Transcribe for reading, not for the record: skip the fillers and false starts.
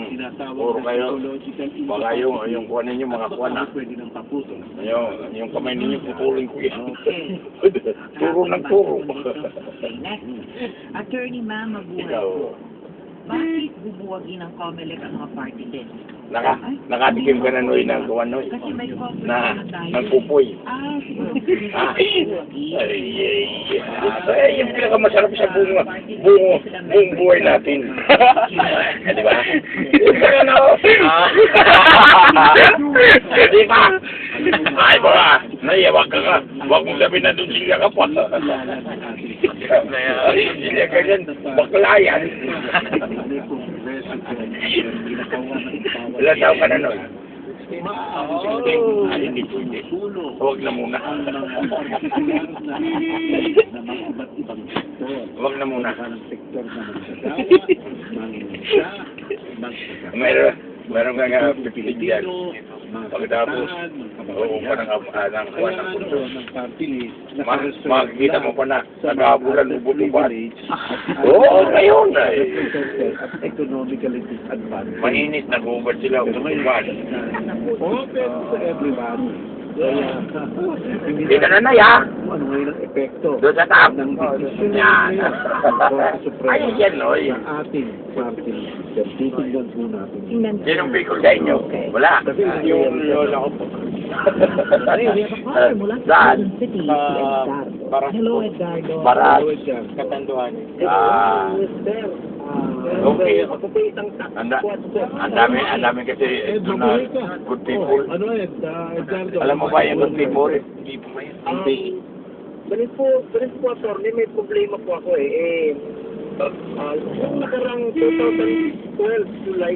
Puro kayo. Baka yung kuha ninyo mga kuha na. Yung kamay ninyo putulin ko yan. Turo ng turo. Attorney Ma'am Mabuhay po, bakit bubuwagin ng COMELEC ang mga party list? Nakatikim ka na Noy ng kuha Noy. Kasi may conference Na, na tayo. ng pupoy. Siguro. Yung pinakamasarap sa buong buhay natin. Di ba? Ano? Di ba? Ay ba? Naiyawa ka ka. Huwag mong sabihin na doon siya ka pa. Hindi ka yan. Bakla yan. Ilan tao ka na Noy? Hindi pwede. Huwag na muna. Huwag na muna. Meron ka nga pipilig dyan. Pagkatapos, oo pa ng kuwan ng puso. Makikita mo pa na nag-aabulan ubot-ubat. Oo, ngayon na eh. Economically disadvantaged. Mainit, nag-ubat sila ubot-ubat. Open to everybody. Hindi ka na ya. Ano ngayon ang epekto Doon sa top. ng desisyon Yan. Ayun yan, Noy. sa ating party system. Titignan po natin. Sinong bigol sa inyo? Wala. Yung lola ko po. Saan? Hello, Edgardo. Baras. Katanduan. Okay. Ang dami kasi ito na good people. Ano Edgardo? Alam mo ba yung good people? Ganun po, attorney, may problema po ako eh. Yung nakarang 2012, July